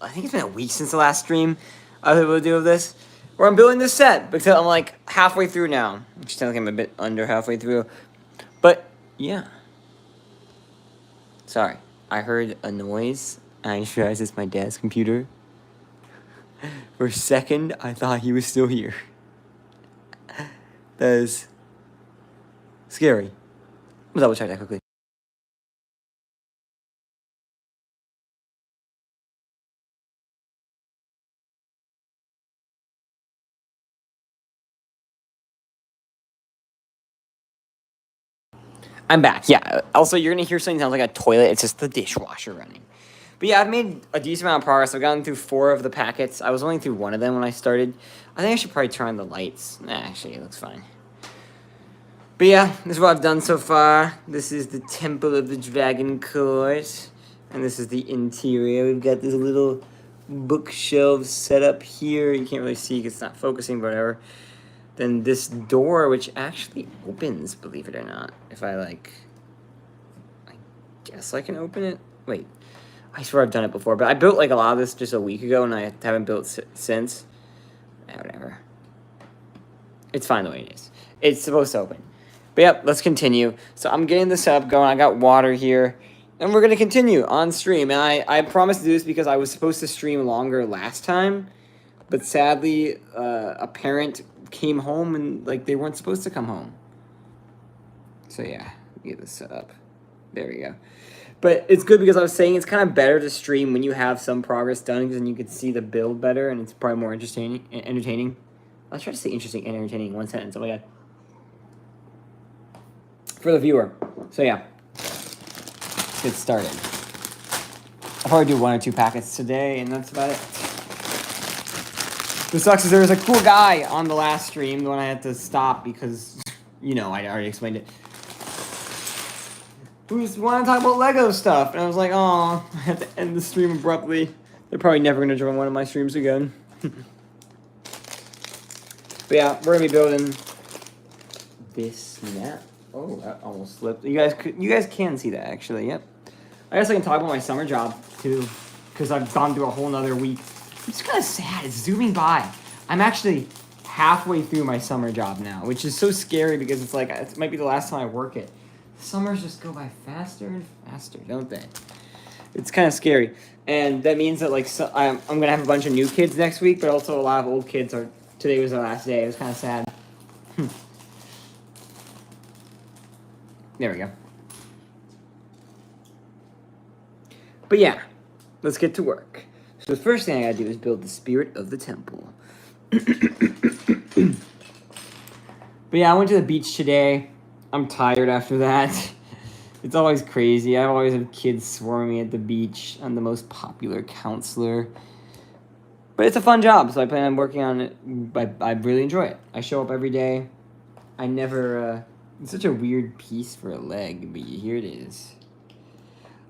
I think it's been a week since the last stream I was able to do this, where I'm building this set because I'm like halfway through now. Which sounds like I'm a bit under halfway through, but yeah. Sorry, I heard a noise. And I just realized it's my dad's computer. For a second, I thought he was still here. That is scary. Let's double check that quickly. I'm back. Yeah. Also, you're gonna hear something that sounds like a toilet. It's just the dishwasher running. But yeah, I've made a decent amount of progress. I've gotten through 4 of the packets. I was only through 1 of them when I started. I think I should probably turn on the lights. Nah, actually, it looks fine. But yeah, this is what I've done so far. This is the Temple of the Dragon Court. And this is the interior. We've got this little bookshelf set up here. You can't really see because it's not focusing, but whatever. Then this door, which actually opens, believe it or not. If I guess I can open it. Wait, I swear I've done it before, but I built like a lot of this just a week ago, and I haven't built since. Whatever. It's fine the way it is. It's supposed to open. But yep, let's continue. So I'm getting this up going. I got water here, and we're gonna continue on stream. And I promised to do this because I was supposed to stream longer last time, but sadly, a parent came home and like they weren't supposed to come home. So yeah, get this set up. There we go. But it's good because I was saying it's kind of better to stream when you have some progress done because then you can see the build better and it's probably more entertaining. I was trying to say interesting and entertaining in one sentence. Oh my god. For the viewer. So yeah, let's get started. I'll probably do 1 or 2 packets today and that's about it. What sucks is there was a cool guy on the last stream, the one I had to stop because, you know, I already explained it. Who just wanted to talk about Lego stuff, and I was like, oh, I had to end the stream abruptly. They're probably never going to join one of my streams again. But yeah, we're going to be building this map. Oh, that almost slipped. You guys can see that, actually, yep. I guess I can talk about my summer job, too, because I've gone through a whole nother week. It's kind of sad. It's zooming by. I'm actually halfway through my summer job now, which is so scary because it's like it might be the last time I work it. Summers just go by faster and faster, don't they? It's kind of scary, and that means that like I'm gonna have a bunch of new kids next week, but also a lot of old kids are. Today was the last day. It was kind of sad. There we go. But yeah, let's get to work. So the first thing I gotta do is build the spirit of the temple. But yeah, I went to the beach today. I'm tired after that. It's always crazy. I always have kids swarming me at the beach. I'm the most popular counselor. But it's a fun job, so I plan on working on it. I really enjoy it. I show up every day. I never... it's such a weird piece for a leg, but here it is.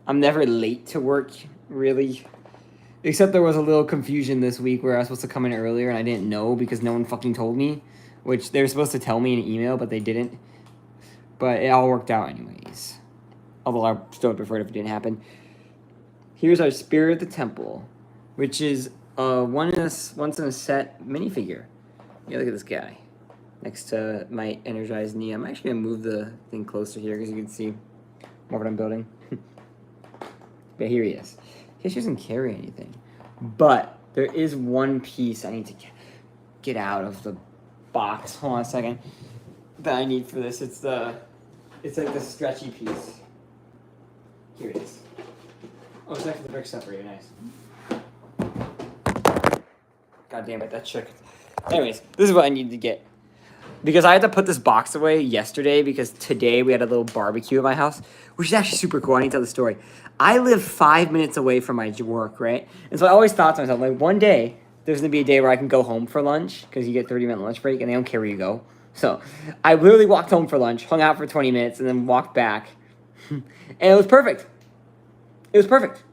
I'm never late to work, really. Except there was a little confusion this week where I was supposed to come in earlier and I didn't know because no one fucking told me. Which they were supposed to tell me in an email, but they didn't. But it all worked out anyways. Although I still would prefer it if it didn't happen. Here's our Spirit of the Temple, which is once in a set minifigure. Yeah, look at this guy. Next to my energized knee. I'm actually going to move the thing closer here because you can see more what I'm building. But here he is. He doesn't carry anything. But there is one piece I need to get out of the box. Hold on a second. That I need for this. It's like this stretchy piece. Here it is. Oh, it's actually the brick separator. Nice. God damn it, that shook. Anyways, this is what I need to get. Because I had to put this box away yesterday because today we had a little barbecue at my house, which is actually super cool. I need to tell the story. I live 5 minutes away from my work, right? And so I always thought to myself, like, one day, there's going to be a day where I can go home for lunch because you get 30-minute lunch break and they don't care where you go. So I literally walked home for lunch, hung out for 20 minutes, and then walked back. And it was perfect. It was perfect.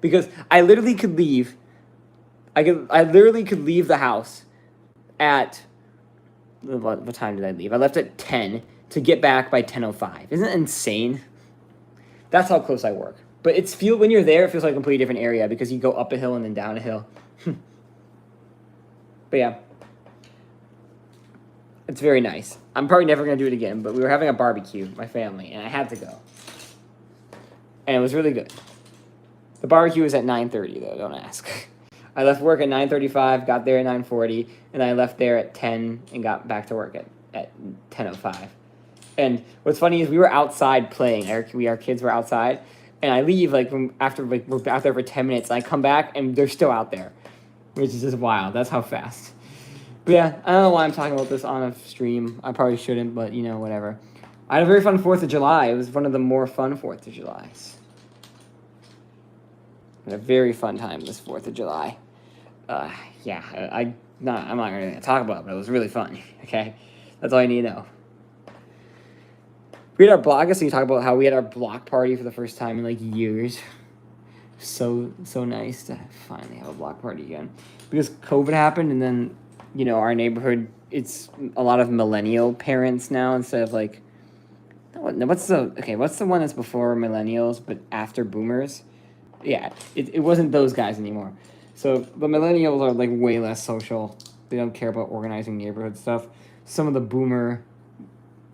Because I literally could leave. I literally could leave the house at... What time did I leave? I left at 10 to get back by 10:05. Isn't that insane? That's how close I work. But when you're there, it feels like a completely different area because you go up a hill and then down a hill. But yeah, it's very nice. I'm probably never going to do it again, but we were having a barbecue, my family, and I had to go. And it was really good. The barbecue was at 9:30, though, don't ask. I left work at 9:35, got there at 9:40, and I left there at 10 and got back to work at 10:05. And what's funny is we were outside playing. Our kids were outside, and I leave after we're out there for 10 minutes, and I come back, and they're still out there, which is just wild. That's how fast. But yeah, I don't know why I'm talking about this on a stream. I probably shouldn't, but, whatever. I had a very fun 4th of July. It was one of the more fun 4th of Julys. I had a very fun time this 4th of July. Yeah, I'm not going to talk about it, but it was really fun, okay? That's all you need to know. We had our block, so you talk about how we had our block party for the first time in, years. So nice to finally have a block party again. Because COVID happened, and then, our neighborhood, it's a lot of millennial parents now instead of, what's the one that's before millennials but after boomers? Yeah, it wasn't those guys anymore. So the millennials are, way less social. They don't care about organizing neighborhood stuff. Some of the boomer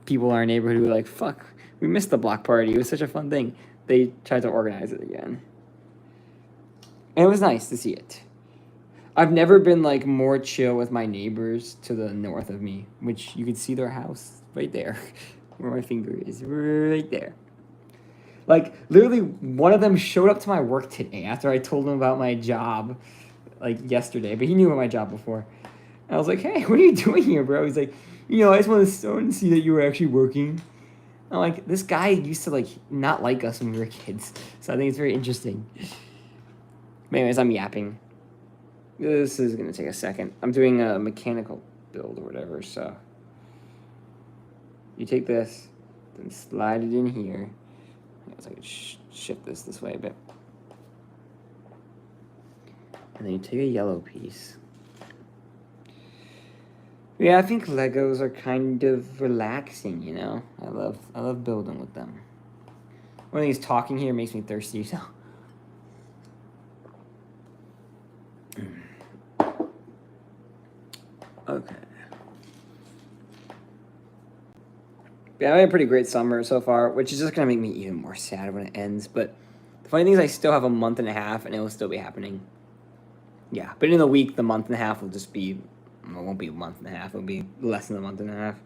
people in our neighborhood who were like, fuck, we missed the block party. It was such a fun thing. They tried to organize it again. And it was nice to see it. I've never been, more chill with my neighbors to the north of me, which you can see their house right there, where my finger is, right there. Literally, one of them showed up to my work today after I told him about my job, yesterday. But he knew about my job before. And I was like, hey, what are you doing here, bro? He's like, I just want to see that you were actually working. I'm like, this guy used to, not like us when we were kids. So I think it's very interesting. But anyways, I'm yapping. This is going to take a second. I'm doing a mechanical build or whatever, so. You take this, then slide it in here. I guess I could shift this way a bit. And then you take a yellow piece. Yeah, I think Legos are kind of relaxing, I love building with them. One of these talking here makes me thirsty, so. Okay. Yeah, I had a pretty great summer so far, which is just going to make me even more sad when it ends. But the funny thing is I still have a month and a half, and it will still be happening. Yeah, but in a week, the month and a half will just be... It won't be a month and a half. It'll be less than a month and a half.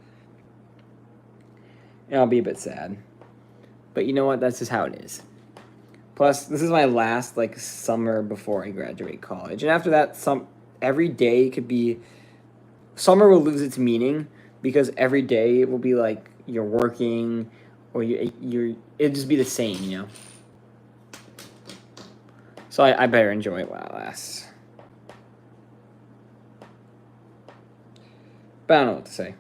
And I'll be a bit sad. But you know what? That's just how it is. Plus, this is my last, summer before I graduate college. And after that, every day could be... Summer will lose its meaning because every day it will be you're working or it'll just be the same, So I better enjoy it while it lasts. But I don't know what to say.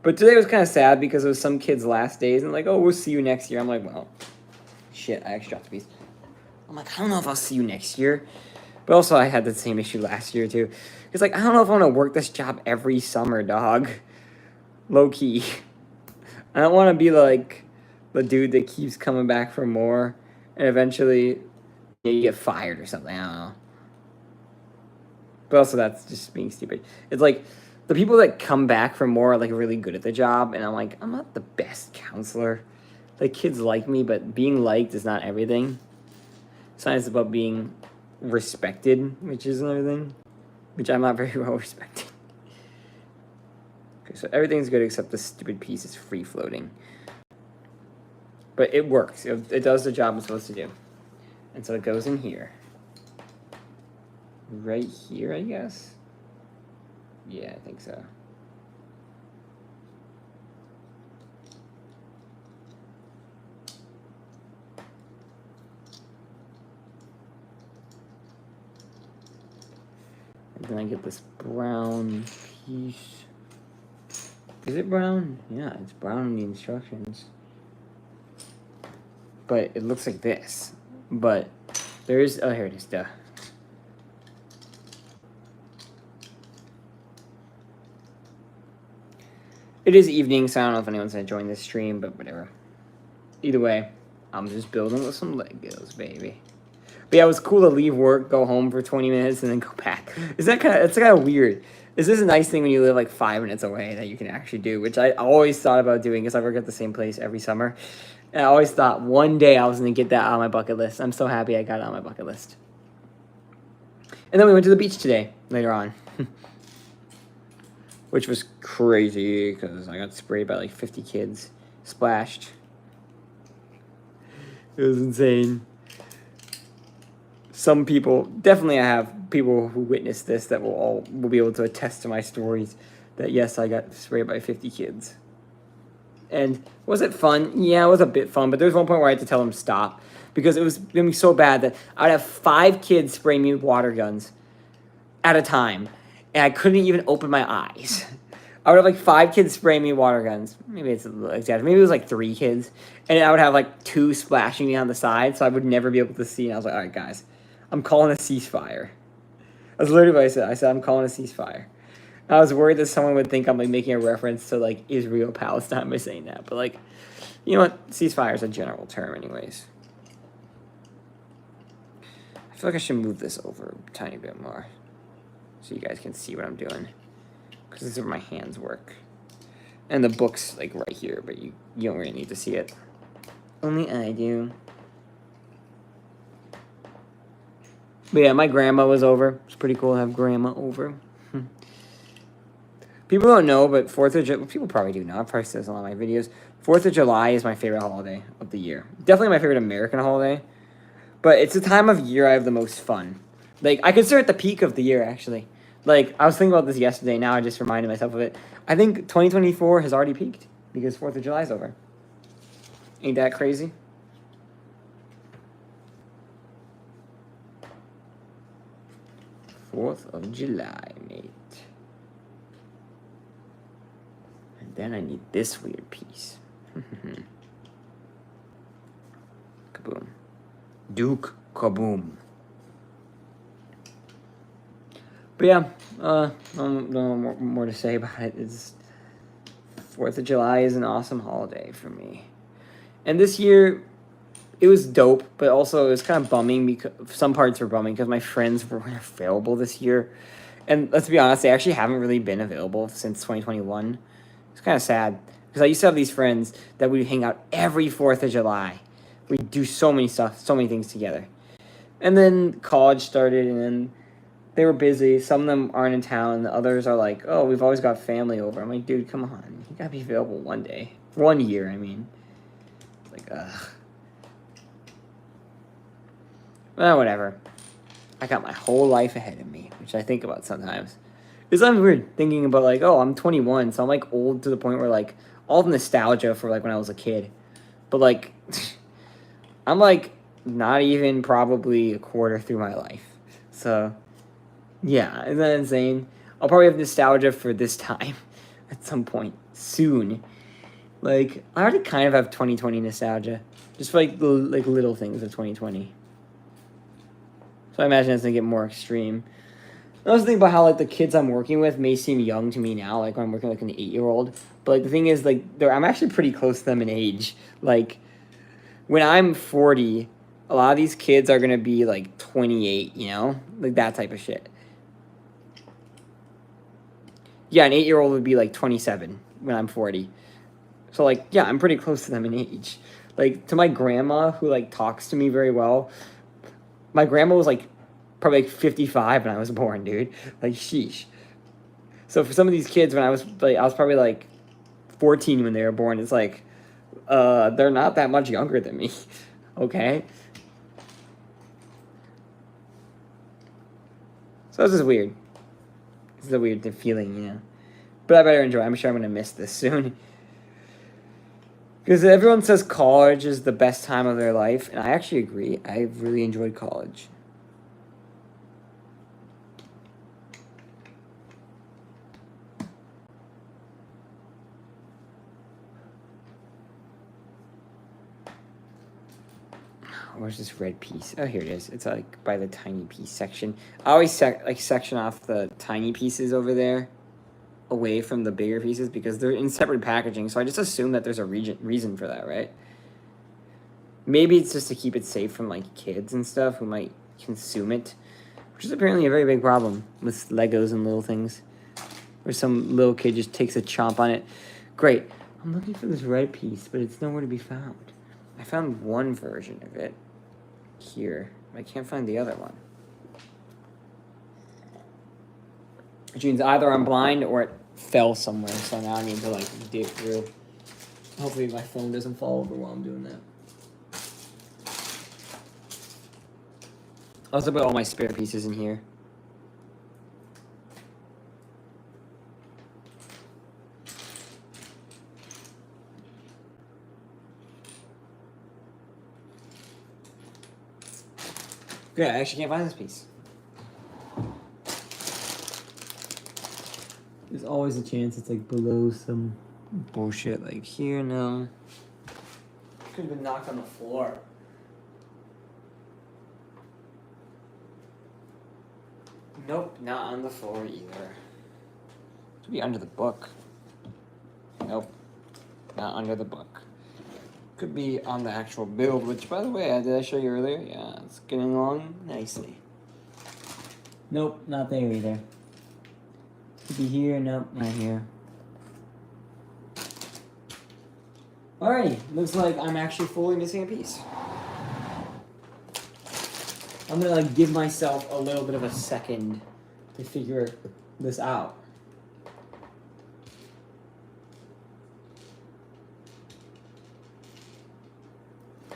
But today was kind of sad because it was some kids' last days and oh, we'll see you next year. I'm like, well, shit, I actually dropped a piece. I'm like, I don't know if I'll see you next year. But also, I had the same issue last year, too. It's I don't know if I want to work this job every summer, dog. Low-key. I don't want to be, the dude that keeps coming back for more. And eventually, you get fired or something. I don't know. But also, that's just being stupid. It's the people that come back for more are, really good at the job. And I'm I'm not the best counselor. Kids like me, but being liked is not everything. Sometimes it's about being... respected, which is another thing, which I'm not very well respected. Okay, so everything's good except the stupid piece is free floating. But it works. It does the job it's supposed to do. And so it goes in here. Right here, I guess? Yeah, I think so. And then I get this brown piece. Is it brown? Yeah, it's brown in the instructions. But it looks like this. But there's... Oh, here it is. Duh. It is evening, so I don't know if anyone's going to join this stream, but whatever. Either way, I'm just building with some Legos, baby. But yeah, it was cool to leave work, go home for 20 minutes, and then go back. It's kind of weird. Is this a nice thing when you live like 5 minutes away that you can actually do, which I always thought about doing because I work at the same place every summer. And I always thought one day I was going to get that on my bucket list. I'm so happy I got it on my bucket list. And then we went to the beach today, later on. Which was crazy because I got sprayed by like 50 kids. Splashed. It was insane. Some people, definitely I have people who witnessed this that will be able to attest to my stories that yes, I got sprayed by 50 kids. And was it fun? Yeah, it was a bit fun, but there was one point where I had to tell them stop because it was going to be so bad that I'd have 5 kids spray me with water guns at a time, and I couldn't even open my eyes. I would have like 5 kids spray me with water guns. Maybe it's a little exaggerated. Maybe it was like 3 kids, and I would have like 2 splashing me on the side, so I would never be able to see. And I was like, all right, guys, I'm calling a ceasefire. That's literally what I said. I said, I'm calling a ceasefire. I was worried that someone would think I'm like making a reference to like Israel, Palestine by saying that. But like, you know what? Ceasefire is a general term anyways. I feel like I should move this over a tiny bit more so you guys can see what I'm doing. Because this is where my hands work. And the book's like right here, but you don't really need to see it. Only I do. But yeah, my grandma was over. It's pretty cool to have grandma over. People don't know, but 4th of July, people probably do know. I've probably said this in a lot of my videos. 4th of July is my favorite holiday of the year. Definitely my favorite American holiday. But it's the time of year I have the most fun. Like, I consider it the peak of the year, actually. Like, I was thinking about this yesterday. Now I just reminded myself of it. I think 2024 has already peaked because 4th of July is over. Ain't that crazy? Fourth of July, mate. And then I need this weird piece. Kaboom. Duke Kaboom. But yeah, no more to say about it. It's 4th of July is an awesome holiday for me. And this year, it was dope, but also it was kind of bumming because some parts were bumming because my friends weren't available this year. And let's be honest, they actually haven't really been available since 2021. It's kind of sad because I used to have these friends that we would hang out every 4th of July. We'd do so many stuff, so many things together. And then college started, and then they were busy. Some of them aren't in town, and the others are like, oh, we've always got family over. I'm like, dude, come on. You got to be available one day. 1 year, I mean. It's like, ugh. Well, whatever. I got my whole life ahead of me, which I think about sometimes. It's sometimes weird thinking about, like, oh, I'm 21, so I'm, like, old to the point where, like, all the nostalgia for, like, when I was a kid. But, like, I'm, like, not even probably a quarter through my life. So, yeah, isn't that insane? I'll probably have nostalgia for this time at some point soon. Like, I already kind of have 2020 nostalgia. Just for, like, little things of 2020. So I imagine it's going to get more extreme. I was thinking about how, like, the kids I'm working with may seem young to me now, like, when I'm working with, like, an 8-year-old. But, like, the thing is, like, I'm actually pretty close to them in age. Like, when I'm 40, a lot of these kids are going to be, like, 28, you know? Like, that type of shit. Yeah, an 8-year-old would be, like, 27 when I'm 40. So, like, yeah, I'm pretty close to them in age. Like, to my grandma, who, like, talks to me very well, my grandma was, like, probably, like, 55 when I was born, dude. Like, sheesh. So, for some of these kids, when I was probably, like, 14 when they were born, it's like, they're not that much younger than me. Okay? So, this is weird. This is a weird feeling, you know. But I better enjoy it. I'm sure I'm going to miss this soon. Because everyone says college is the best time of their life, and I actually agree. I've really enjoyed college. Where's this red piece? Oh, here it is. It's like by the tiny piece section. I always section off the tiny pieces over there away from the bigger pieces because they're in separate packaging. So I just assume that there's a reason for that, right? Maybe it's just to keep it safe from like kids and stuff who might consume it, which is apparently a very big problem with Legos and little things, where some little kid just takes a chomp on it. Great. I'm looking for this red piece, but it's nowhere to be found. I found one version of it here. I can't find the other one. Which means either I'm blind or it fell somewhere, so now I need to like dig through. Hopefully my phone doesn't fall over while I'm doing that. I'll also put all my spare pieces in here. Good, I actually can't find this piece. There's always a chance it's like below some bullshit like here, no. Could have been knocked on the floor. Nope, not on the floor either. Could be under the book. Nope, not under the book. Could be on the actual build, which, by the way, did I show you earlier? Yeah, it's getting along nicely. Nope, not there either. Could be here, nope, not here. Alrighty, looks like I'm actually fully missing a piece. I'm gonna like give myself a little bit of a second to figure this out.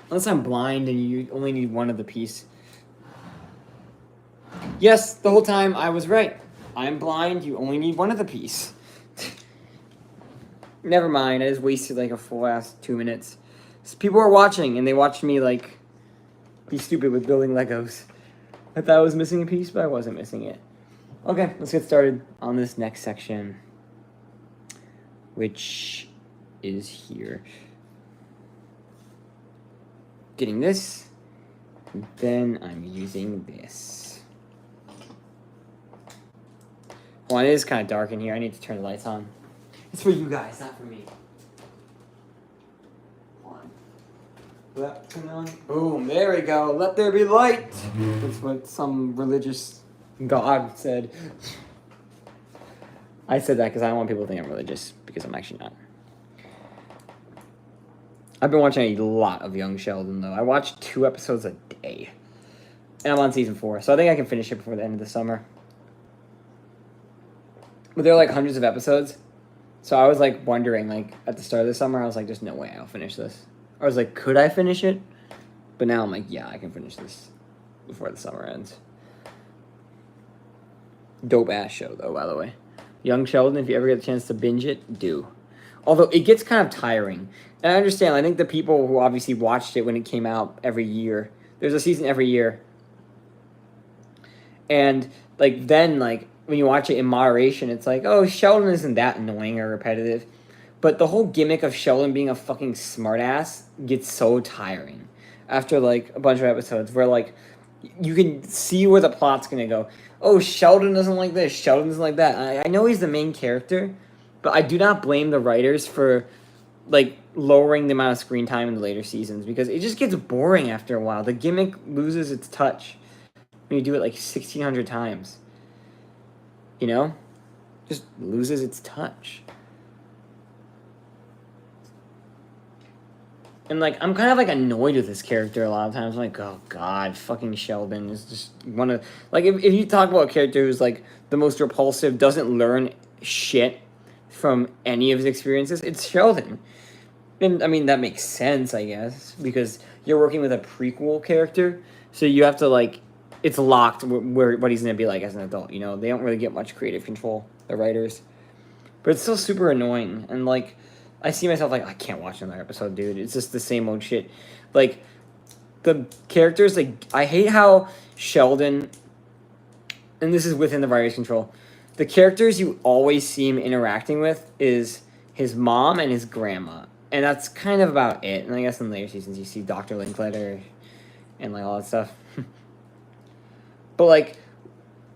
Unless I'm blind and you only need one of the piece. Yes, the whole time I was right. I'm blind, you only need one of the piece. Never mind, I just wasted like a full ass 2 minutes. So people are watching and they watched me like be stupid with building Legos. I thought I was missing a piece, but I wasn't missing it. Okay, let's get started on this next section, which is here. Getting this, and then I'm using this. Well, it is kind of dark in here. I need to turn the lights on. It's for you guys, not for me. Turn on. Boom, there we go. Let there be light. That's what some religious god said. I said that because I don't want people to think I'm religious, because I'm actually not. I've been watching a lot of Young Sheldon, though. I watch 2 episodes a day. And I'm on season 4, so I think I can finish it before the end of the summer. But there are like hundreds of episodes. So I was like wondering, like at the start of the summer, I was like, there's no way I'll finish this. I was like, could I finish it? But now I'm like, yeah, I can finish this before the summer ends. Dope ass show, though, by the way. Young Sheldon, if you ever get a chance to binge it, do. Although it gets kind of tiring. And I understand, I think the people who obviously watched it when it came out every year, there's a season every year. And like then, like when you watch it in moderation, it's like, oh, Sheldon isn't that annoying or repetitive. But the whole gimmick of Sheldon being a fucking smartass gets so tiring after like a bunch of episodes where like you can see where the plot's gonna go. Oh, Sheldon doesn't like this, Sheldon doesn't like that. I know he's the main character, but I do not blame the writers for like lowering the amount of screen time in the later seasons, because it just gets boring after a while. The gimmick loses its touch when you do it like 1,600 times. You know? Just loses its touch. And, like, I'm kind of, like, annoyed with this character a lot of times. I'm like, oh, God, fucking Sheldon is just one of... Like, if you talk about a character who's, like, the most repulsive, doesn't learn shit from any of his experiences, it's Sheldon. And, I mean, that makes sense, I guess, because you're working with a prequel character, so you have to, like... It's locked where what he's going to be like as an adult, you know? They don't really get much creative control, the writers. But it's still super annoying, and, like... I see myself like, I can't watch another episode, dude. It's just the same old shit. Like, the characters, like, I hate how Sheldon, and this is within the writer's control, the characters you always see him interacting with is his mom and his grandma. And that's kind of about it. And I guess in later seasons you see Dr. Linkletter and, like, all that stuff. But, like,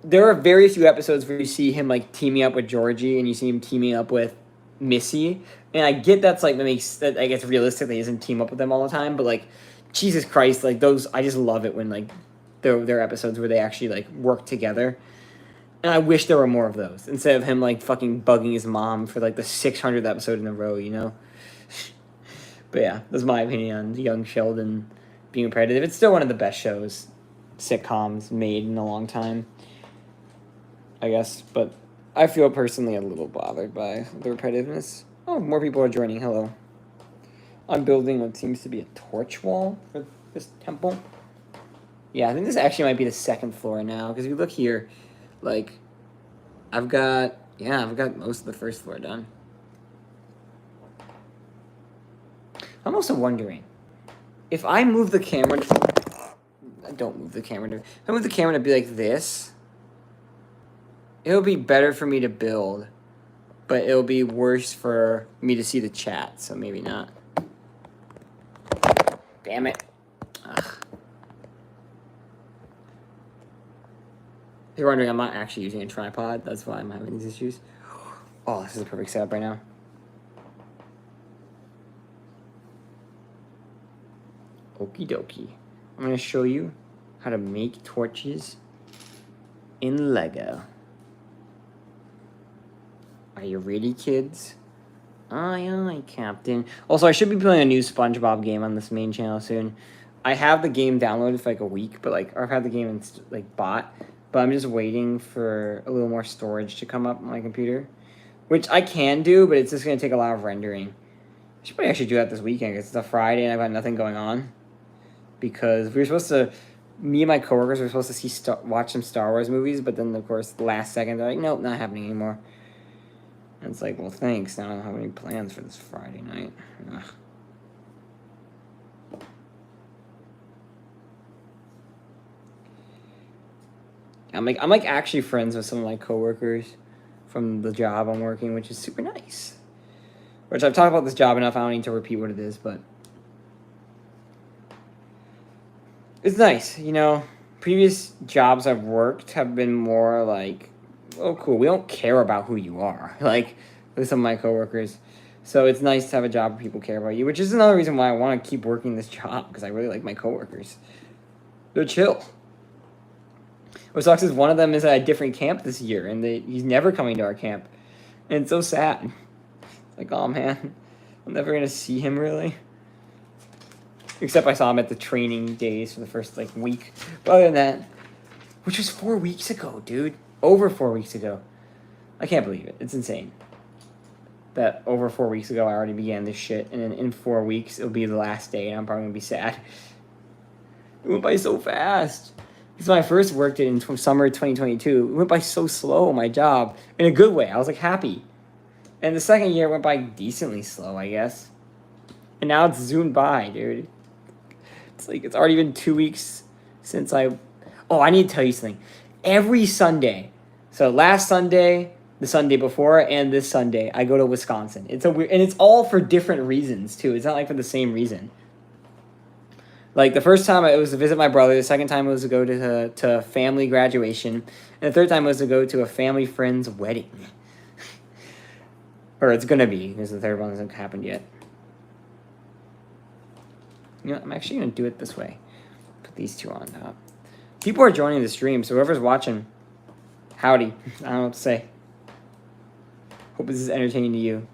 there are very few episodes where you see him, like, teaming up with Georgie and you see him teaming up with Missy. And I get that's, like, that makes that I guess realistic that he doesn't team up with them all the time, but, like, Jesus Christ, like those, I just love it when like their episodes where they actually like work together. And I wish there were more of those instead of him like fucking bugging his mom for like the 600th episode in a row, you know? But yeah, that's my opinion on Young Sheldon being repetitive. It's still one of the best shows, sitcoms made in a long time, I guess. But I feel personally a little bothered by the repetitiveness. Oh, more people are joining. Hello. I'm building what seems to be a torch wall for this temple. Yeah, I think this actually might be the second floor now, because if you look here, like, I've got most of the first floor done. I'm also wondering, if I move the camera, don't move the camera, if I move the camera to be like this, it'll be better for me to build, but it'll be worse for me to see the chat, so maybe not. Damn it. Ugh. If you're wondering, I'm not actually using a tripod. That's why I'm having these issues. Oh, this is a perfect setup right now. Okie dokie. I'm going to show you how to make torches in Lego. Are you ready, kids? Aye, aye, Captain. Also, I should be playing a new SpongeBob game on this main channel soon. I have the game downloaded for like a week, but like, or I've had the game like bought, but I'm just waiting for a little more storage to come up on my computer, which I can do, but it's just gonna take a lot of rendering. I should probably actually do that this weekend because it's a Friday and I've got nothing going on. Because we were supposed to, me and my coworkers were supposed to watch some Star Wars movies, but then of course the last second they're like, nope, not happening anymore. And it's like, well, thanks. Now I don't have any plans for this Friday night. Ugh. I'm like actually friends with some of my coworkers from the job I'm working, which is super nice. Which I've talked about this job enough. I don't need to repeat what it is, but it's nice. You know, previous jobs I've worked have been more like, oh, cool, we don't care about who you are, like, with some of my coworkers. So it's nice to have a job where people care about you, which is another reason why I want to keep working this job, because I really like my coworkers. They're chill. What sucks is one of them is at a different camp this year, and he's never coming to our camp. And it's so sad. It's like, oh, man, I'm never going to see him, really. Except I saw him at the training days for the first, like, week. But other than that, which was 4 weeks ago, dude. Over 4 weeks ago. I can't believe it. It's insane. That over 4 weeks ago I already began this shit, and then in 4 weeks it'll be the last day, and I'm probably gonna be sad. It went by so fast. Because when I first worked it in summer 2022, it went by so slow, my job, in a good way. I was like happy. And the second year went by decently slow, I guess. And now it's zoomed by, dude. It's like it's already been 2 weeks since I need to tell you something. Every Sunday, so last Sunday, the Sunday before, and this Sunday, I go to Wisconsin. It's a weird, and it's all for different reasons too. It's not like for the same reason. Like the first time it was to visit my brother. The second time it was to go to family graduation, and the third time was to go to a family friend's wedding. Or it's gonna be, because the third one hasn't happened yet. You know, I'm actually gonna do it this way. Put these two on top. People are joining the stream, so whoever's watching, howdy. I don't know what to say. Hope this is entertaining to you.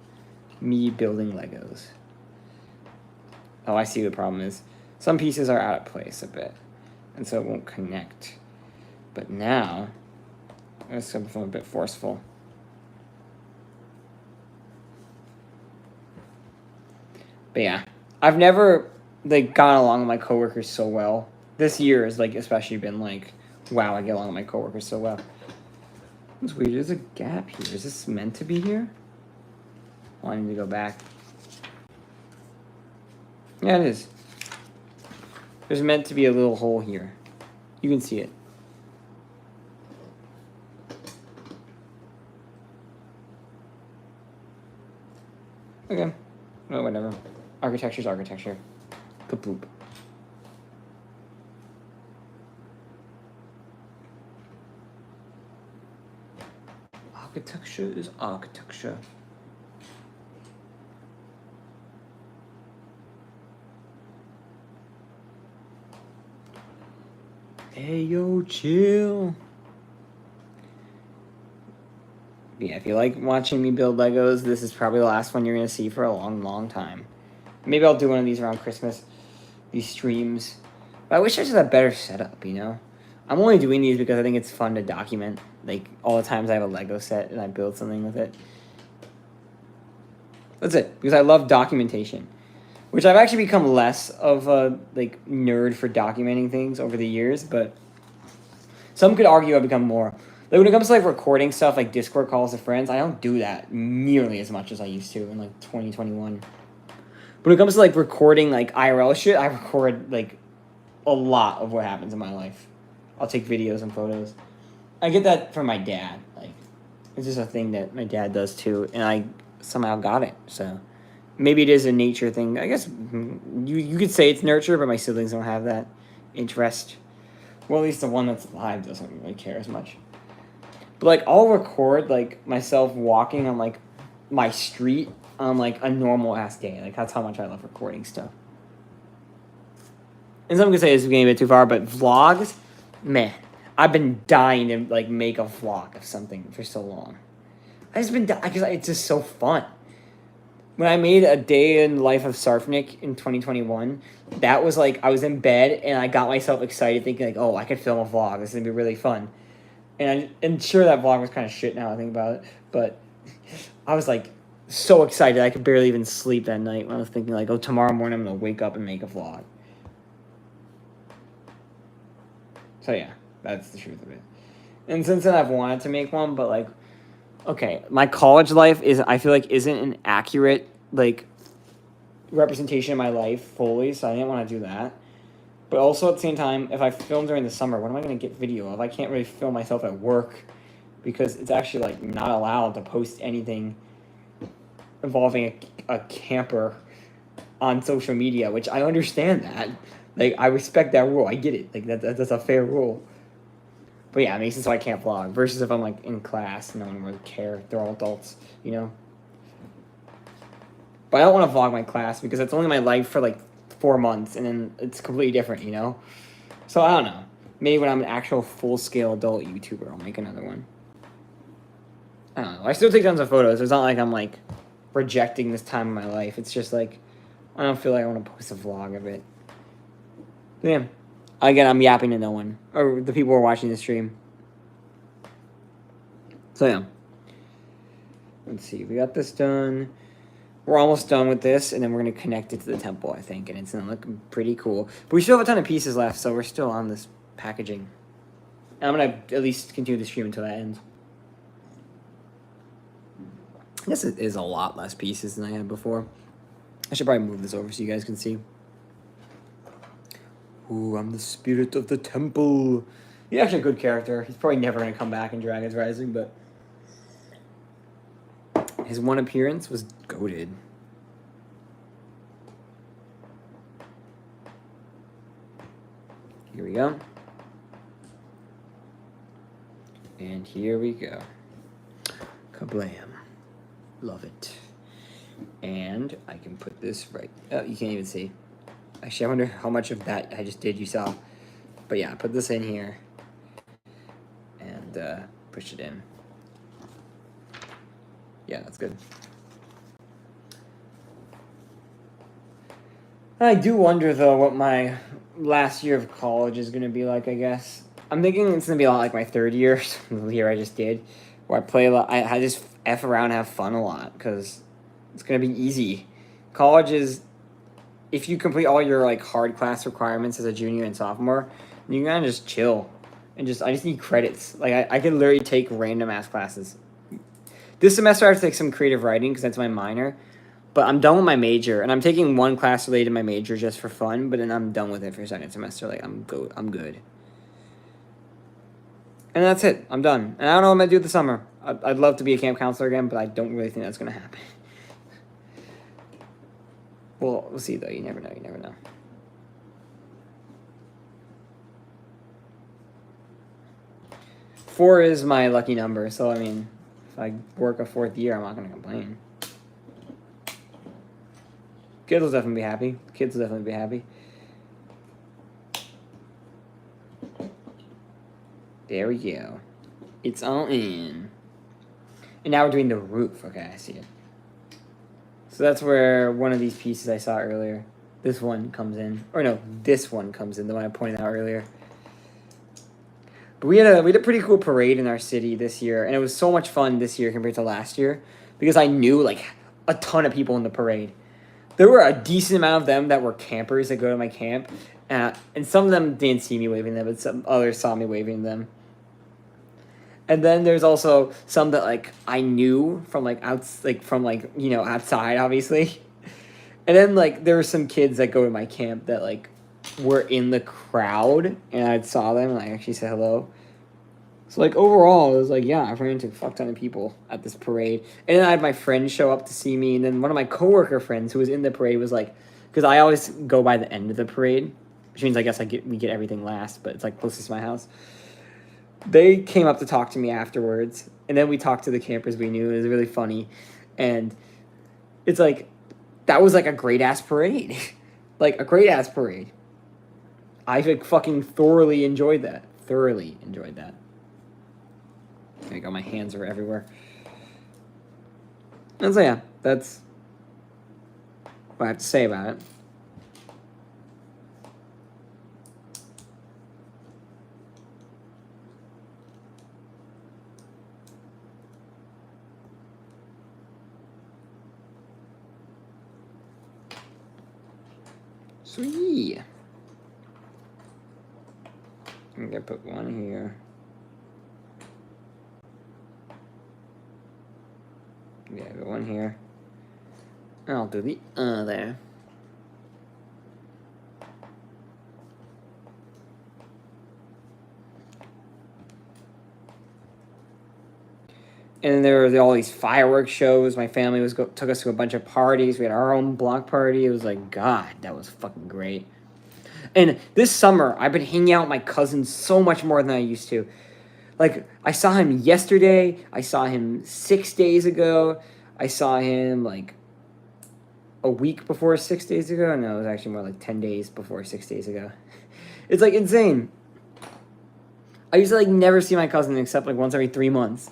Me building Legos. Oh, I see what the problem is. Some pieces are out of place a bit, and so it won't connect. But now, it's something a bit forceful. But yeah, I've never like gone along with my coworkers so well. This year has like especially been like, wow, I get along with my coworkers so well. It's weird. There's a gap here. Is this meant to be here? Oh, I need to go back. Yeah, it is. There's meant to be a little hole here. You can see it. Okay. Oh, whatever. Architecture's architecture. Kapoop. Architecture is architecture. Hey, yo, chill. Yeah, if you like watching me build Legos, this is probably the last one you're going to see for a long, long time. Maybe I'll do one of these around Christmas, these streams. But I wish I just had a better setup, you know? I'm only doing these because I think it's fun to document, like, all the times I have a Lego set and I build something with it. That's it, because I love documentation, which I've actually become less of a, like, nerd for documenting things over the years, but some could argue I've become more. Like, when it comes to, like, recording stuff, like Discord calls with friends, I don't do that nearly as much as I used to in, like, 2021. When it comes to, like, recording, like, IRL shit, I record, like, a lot of what happens in my life. I'll take videos and photos. I get that from my dad. Like, it's just a thing that my dad does, too, and I somehow got it, so... Maybe it is a nature thing. I guess you could say it's nurture, but my siblings don't have that interest. Well, at least the one that's alive doesn't really care as much. But, like, I'll record, like, myself walking on, like, my street on, like, a normal-ass day. Like, that's how much I love recording stuff. And some could say this is getting a bit too far, but vlogs, man, I've been dying to, like, make a vlog of something for so long. I've just been dying because it's just so fun. When I made a day in the life of Sarfnic in 2021, that was like, I was in bed and I got myself excited thinking like, oh, I could film a vlog. This is going to be really fun. And sure, that vlog was kind of shit now I think about it. But I was like so excited I could barely even sleep that night when I was thinking like, oh, tomorrow morning I'm going to wake up and make a vlog. So yeah, that's the truth of it. And since then I've wanted to make one, but like, okay, my college life I feel like isn't an accurate, like, representation of my life fully, so I didn't want to do that. But also at the same time, if I film during the summer, what am I going to get video of? I can't really film myself at work because it's actually, like, not allowed to post anything involving a camper on social media, which I understand that. Like, I respect that rule. I get it. Like, that's a fair rule. But yeah, it makes it so I can't vlog. Versus if I'm, like, in class, no one would care. They're all adults, you know? But I don't want to vlog my class because it's only my life for, like, 4 months. And then it's completely different, you know? So I don't know. Maybe when I'm an actual full-scale adult YouTuber, I'll make another one. I don't know. I still take tons of photos. It's not like I'm, like, rejecting this time of my life. It's just, like, I don't feel like I want to post a vlog of it. But yeah. Again, I'm yapping to no one. Or the people who are watching the stream. So, yeah. Let's see. We got this done. We're almost done with this, and then we're going to connect it to the temple, I think. And it's going to look pretty cool. But we still have a ton of pieces left, so we're still on this packaging. And I'm going to at least continue the stream until that ends. I guess it is a lot less pieces than I had before. I should probably move this over so you guys can see. Ooh, I'm the spirit of the temple. He's actually a good character. He's probably never going to come back in Dragon's Rising, but his one appearance was goated. Here we go. And here we go. Kablam. Love it. And I can put this right. Oh, you can't even see. Actually, I wonder how much of that I just did you saw. But yeah, put this in here. And push it in. Yeah, that's good. I do wonder, though, what my last year of college is going to be like, I guess. I'm thinking it's going to be a lot like my third year, the year I just did, where I play a lot. I just F around and have fun a lot, because it's going to be easy. College is, if you complete all your, like, hard class requirements as a junior and sophomore, you can kind of just chill. And I just need credits. Like, I can literally take random ass classes. This semester I have to take some creative writing, because that's my minor. But I'm done with my major, and I'm taking one class related to my major just for fun, but then I'm done with it for second semester. Like, I'm good. And that's it. I'm done. And I don't know what I'm going to do this summer. I'd love to be a camp counselor again, but I don't really think that's going to happen. Well, we'll see, though. You never know. Four is my lucky number, so, I mean, if I work a fourth year, I'm not going to complain. Kids will definitely be happy. There we go. It's all in. And now we're doing the roof. Okay, I see it. So that's where one of these pieces I saw earlier, this one comes in. Or no, this one comes in, the one I pointed out earlier. But we had a pretty cool parade in our city this year, and it was so much fun this year compared to last year because I knew like a ton of people in the parade. There were a decent amount of them that were campers that go to my camp, and some of them didn't see me waving them, but some others saw me waving them. And then there's also some that like I knew from like outside, obviously. And then like there were some kids that go to my camp that like were in the crowd, and I saw them and I actually said hello. So like overall, it was like, yeah, I've ran into a fuck ton of people at this parade. And then I had my friends show up to see me, and then one of my coworker friends who was in the parade was like, because I always go by the end of the parade, which means I guess we get everything last, but it's like closest to my house. They came up to talk to me afterwards, and then we talked to the campers we knew. It was really funny, and it's like that was like a great ass parade, like a great ass parade. I like fucking thoroughly enjoyed that. Thoroughly enjoyed that. There you go. My hands are everywhere. And so yeah, that's what I have to say about it. Sweet. I'm gonna put one here. Yeah, I got one here. I'll do the other. And then there were all these fireworks shows. My family took us to a bunch of parties. We had our own block party. It was like, God, that was fucking great. And this summer, I've been hanging out with my cousins so much more than I used to. Like, I saw him yesterday. I saw him 6 days ago. I saw him, like, a week before 6 days ago. No, it was actually more like 10 days before 6 days ago. It's, like, insane. I used to, like, never see my cousin except, like, once every 3 months.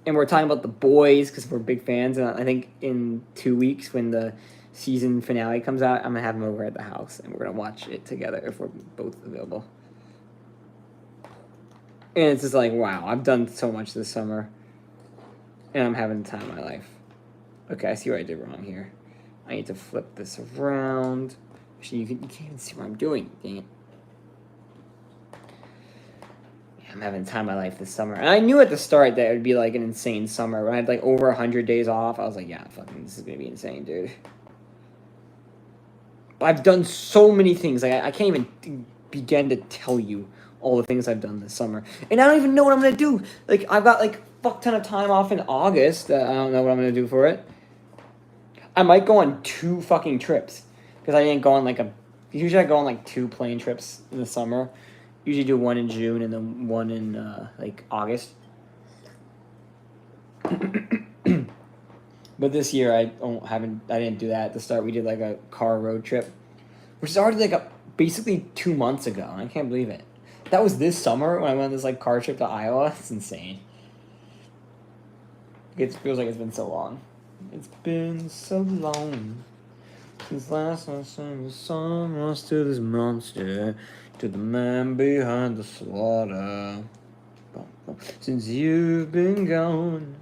And we're talking about The Boys because we're big fans. And I think in 2 weeks when the season finale comes out, I'm going to have him over at the house. And we're going to watch it together if we're both available. And it's just like, wow, I've done so much this summer. And I'm having the time of my life. Okay, I see what I did wrong here. I need to flip this around. Actually, you can't even see what I'm doing. Dang it. Yeah, I'm having the time of my life this summer. And I knew at the start that it would be like an insane summer. When I had like over 100 days off, I was like, yeah, fucking, this is going to be insane, dude. But I've done so many things. Like, I can't even begin to tell you all the things I've done this summer. And I don't even know what I'm going to do. Like, I've got like fuck ton of time off in August. I don't know what I'm going to do for it. I might go on 2 fucking trips. Because I didn't go on like usually I go on like 2 plane trips in the summer. Usually do one in June and then one in like August. But this year I didn't do that at the start. We did like a car road trip, which is already like basically 2 months ago. And I can't believe it. That was this summer when I went on this like car trip to Iowa. It's insane. It feels like it's been so long. It's been so long since last I sang the song to this monster, to the man behind the slaughter. Since you've been gone.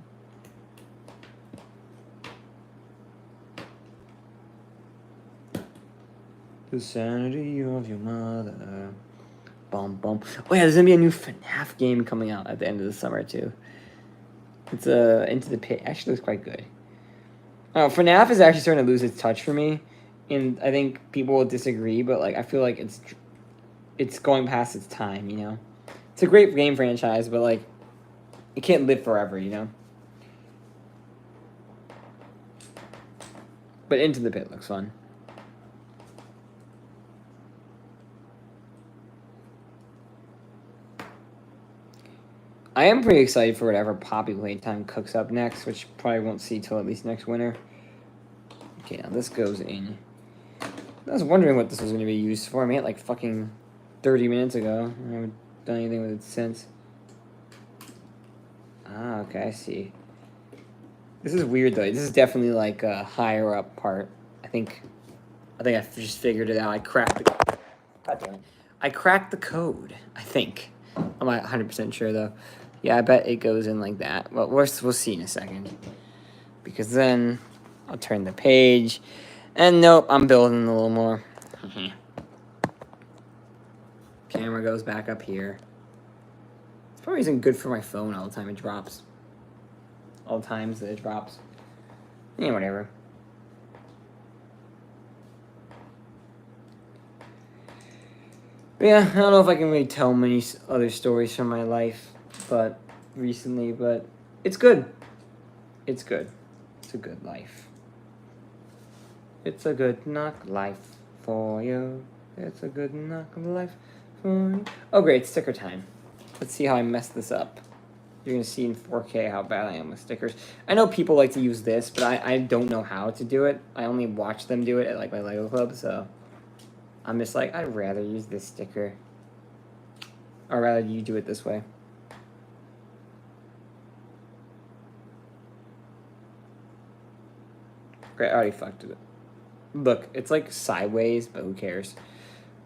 The sanity of your mother. Bum bum. Oh yeah, there's gonna be a new FNAF game coming out at the end of the summer too. It's Into the Pit. Actually looks quite good. FNAF is actually starting to lose its touch for me, and I think people will disagree, but like I feel like it's going past its time. You know, it's a great game franchise, but like it can't live forever. You know. But Into the Pit looks fun. I am pretty excited for whatever Poppy Playtime cooks up next, which probably won't see till at least next winter. Okay, now this goes in. I was wondering what this was going to be used for. I made it like fucking 30 minutes ago. done anything with it since. Ah, okay, I see. This is weird though. This is definitely like a higher up part. I think I just figured it out. I cracked the. God damn it! I cracked the code. I think. I'm not 100% sure though. Yeah, I bet it goes in like that. Well, we'll see in a second. Because then I'll turn the page, and nope, I'm building a little more. Camera goes back up here. It's probably isn't good for my phone all the time. It drops. All the times that it drops. Yeah, whatever. But yeah, I don't know if I can really tell many other stories from my life, but recently, but it's good. It's good. It's a good life. It's a good knock life for you. It's a good knock life for you. Oh great, sticker time. Let's see how I mess this up. You're going to see in 4K how bad I am with stickers. I know people like to use this, but I don't know how to do it. I only watch them do it at like my Lego club, so I'm just like, I'd rather use this sticker. Or rather you do it this way. Great, I already fucked it. Look, it's like sideways, but who cares?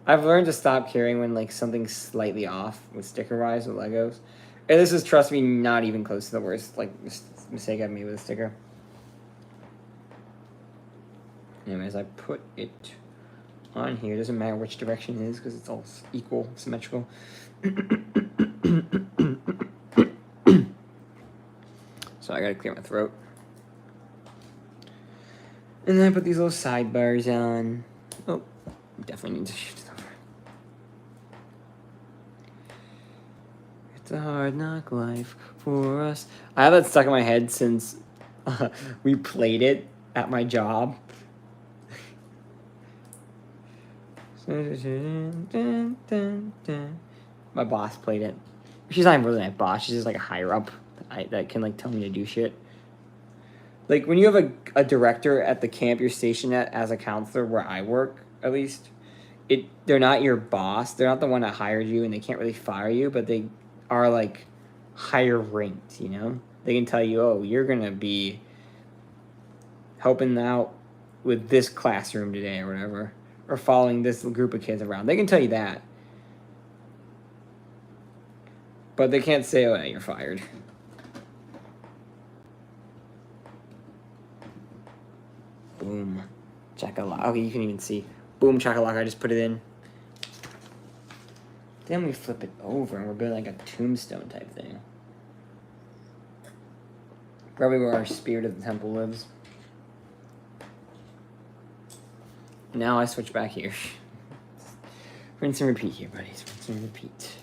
I've learned to stop caring when like something's slightly off with sticker-wise with Legos. And this is, trust me, not even close to the worst like mistake I've made with a sticker. Anyways, I put it on here. It doesn't matter which direction it is because it's all equal, symmetrical. So I gotta clear my throat. And then I put these little sidebars on. Oh, definitely need to shift it over. It's a hard knock life for us. I have that stuck in my head since we played it at my job. My boss played it. She's not even really my boss. She's just like a higher up that can like tell me to do shit. Like when you have a director at the camp you're stationed at as a counselor, where I work at least, they're not your boss. They're not the one that hired you, and they can't really fire you, but they are like higher ranked. You know, they can tell you, oh, you're gonna be helping out with this classroom today or whatever, or following this group of kids around. They can tell you that. But they can't say, oh, yeah, you're fired. Boom. Chakalaka. Okay, you can even see. Boom, chakalaka. I just put it in. Then we flip it over and we're building like a tombstone type thing. Probably where our spirit of the temple lives. Now I switch back here. Rinse and repeat here, buddies. Rinse and repeat.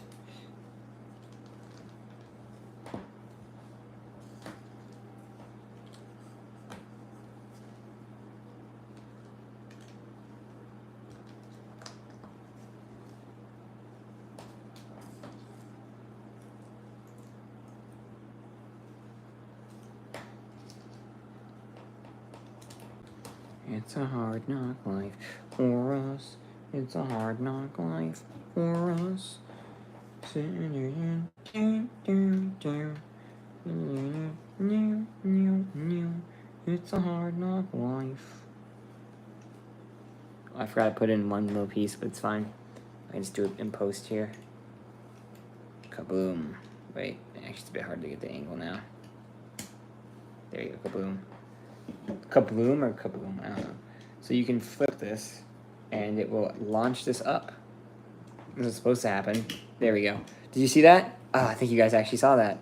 It's a hard knock life for us. It's a hard knock life for us. It's a hard knock life. I forgot to put in one little piece, but it's fine. I can just do it in post here. Kaboom. Wait, actually it's a bit hard to get the angle now. There you go, kaboom. Kabloom or kaboom, I don't know. So you can flip this and it will launch this up. This is supposed to happen. There we go. Did you see that? Oh, I think you guys actually saw that.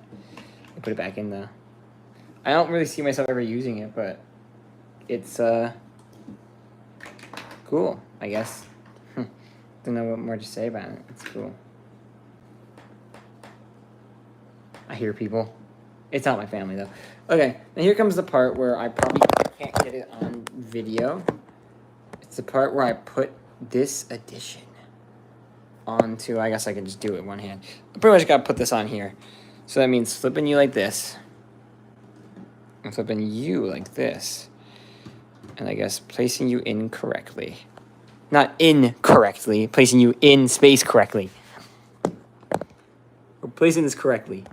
I put it back in the... I don't really see myself ever using it, but it's cool, I guess. Don't know what more to say about it. It's cool. I hear people. It's not my family, though. Okay, now here comes the part where I probably can't get it on video. It's the part where I put this addition onto... I guess I can just do it with one hand. I pretty much got to put this on here. So that means flipping you like this. And flipping you like this. And I guess placing you in correctly. Not incorrectly, placing you in space correctly. We're placing this correctly.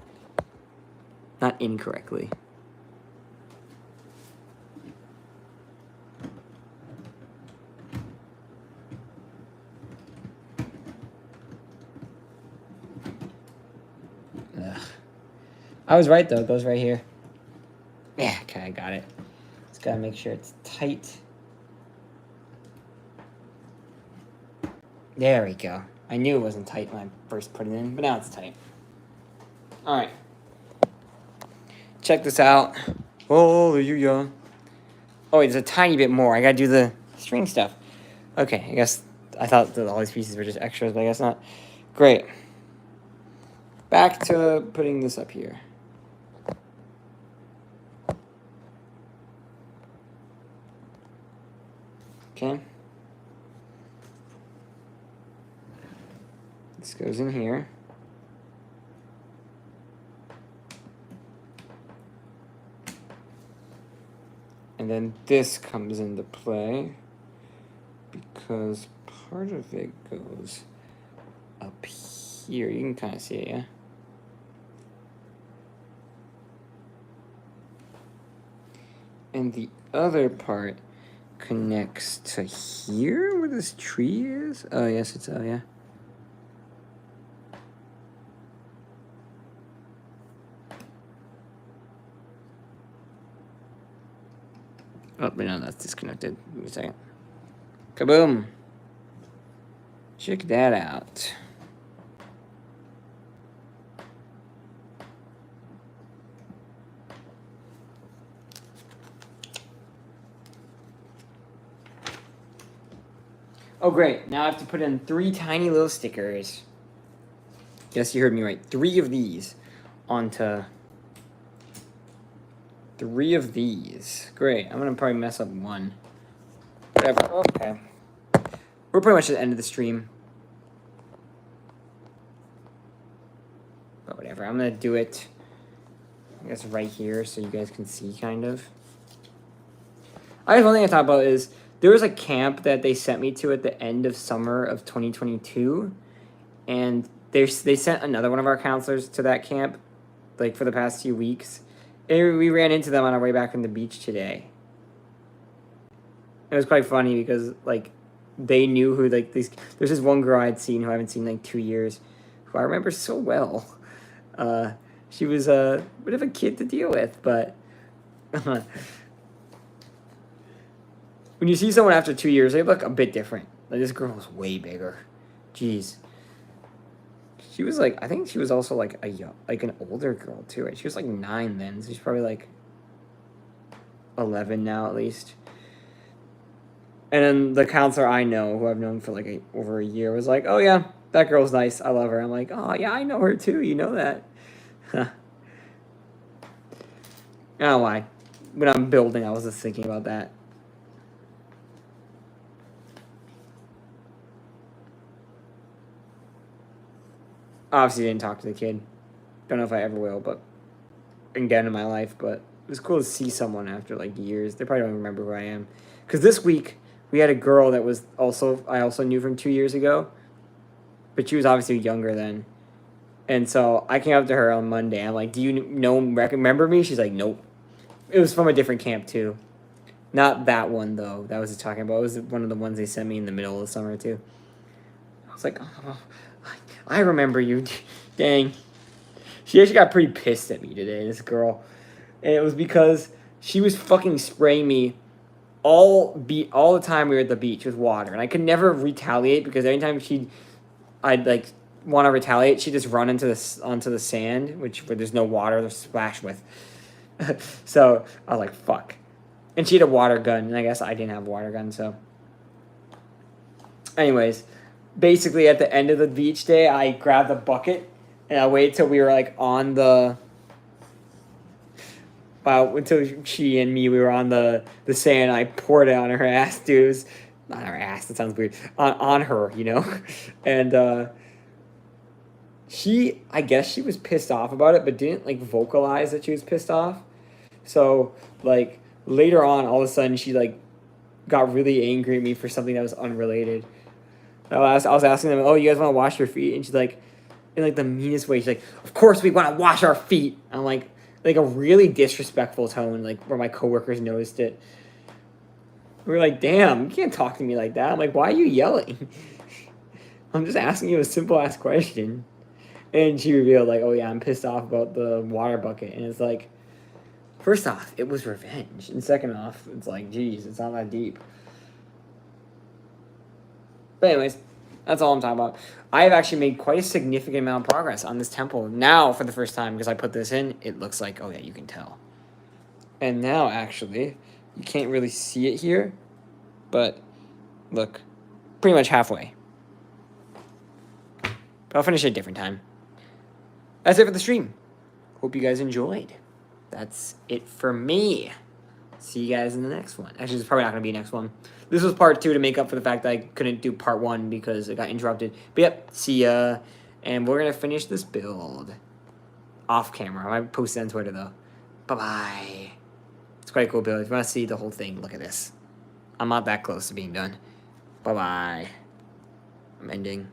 Not incorrectly. Ugh. I was right, though. It goes right here. Yeah, okay, I got it. Just gotta make sure it's tight. There we go. I knew it wasn't tight when I first put it in, but now it's tight. All right. Check this out. Hallelujah. Oh, wait, there's a tiny bit more. I gotta do the string stuff. Okay, I guess I thought that all these pieces were just extras, but I guess not. Great. Back to putting this up here. Okay. This goes in here. And then this comes into play because part of it goes up here. You can kind of see it, yeah? And the other part connects to here where this tree is. Oh, yes, it's, oh, yeah. Oh, but no, that's disconnected. Wait a second. Kaboom. Check that out. Oh, great. Now I have to put in 3 tiny little stickers. Yes, you heard me right. 3 of these onto 3 of these. Great. I'm going to probably mess up one. Whatever. Okay. We're pretty much at the end of the stream. But whatever. I'm going to do it, I guess, right here so you guys can see, kind of. I guess one thing I thought about is there was a camp that they sent me to at the end of summer of 2022. And they sent another one of our counselors to that camp, like, for the past few weeks. And we ran into them on our way back from the beach today. It was quite funny because, like, they knew who, like, these... There's this one girl I had seen who I haven't seen in, like, 2 years, who I remember so well. She was a bit of a kid to deal with, but... when you see someone after 2 years, they look a bit different. Like, this girl was way bigger. Jeez. She was, like... I think she was also, like, an older girl, too, right? She was, like, 9 then, so she's probably, like, 11 now, at least. And then the counselor I know, who I've known for, like, over a year, was like, oh, yeah, that girl's nice. I love her. I'm like, oh, yeah, I know her, too. You know that. I don't know why. When I'm building, I was just thinking about that. Obviously, didn't talk to the kid. Don't know if I ever will, but again in my life. But it was cool to see someone after, like, years. They probably don't remember who I am. Because this week, we had a girl that was I also knew from 2 years ago. But she was obviously younger then. And so I came up to her on Monday. I'm like, do you remember me? She's like, nope. It was from a different camp, too. Not that one, though, that I was just talking about. It was one of the ones they sent me in the middle of the summer, too. I was like, oh, I remember you. Dang. She actually got pretty pissed at me today, this girl. And it was because she was fucking spraying me all the time we were at the beach with water. And I could never retaliate because anytime I'd like want to retaliate, she'd just run onto the sand, where there's no water to splash with. So I was like, fuck. And she had a water gun, and I guess I didn't have a water gun, so. Anyways, basically at the end of the beach day, I grabbed a bucket, and I waited till we were, like, on the... Wow, until she and me, we were on the sand, and I poured it on her ass, dude. It was... Not her ass, that sounds weird. On her, you know? And, I guess she was pissed off about it, but didn't, like, vocalize that she was pissed off. So, like, later on, all of a sudden, she, like, got really angry at me for something that was unrelated. I was asking them, oh, you guys want to wash your feet? And she's like, in like the meanest way. She's like, "Of course we want to wash our feet." I'm like a really disrespectful tone, like where my coworkers noticed it. We were like, "Damn, you can't talk to me like that." I'm like, "Why are you yelling?" I'm just asking you a simple ass question. And she revealed like, "Oh yeah, I'm pissed off about the water bucket." And it's like, first off, it was revenge, and second off, it's like, geez, it's not that deep. But anyways, that's all I'm talking about. I have actually made quite a significant amount of progress on this temple now for the first time because I put this in. It looks like, oh yeah, you can tell. And now, actually, you can't really see it here, but look, pretty much halfway. But I'll finish at a different time. That's it for the stream. Hope you guys enjoyed. That's it for me. See you guys in the next one. Actually, there's probably not going to be a next one. This was part 2 to make up for the fact that I couldn't do part 1 because it got interrupted. But yep, see ya. And we're going to finish this build off camera. I might post it on Twitter, though. Bye-bye. It's quite a cool build. If you want to see the whole thing, look at this. I'm not that close to being done. Bye-bye. I'm ending.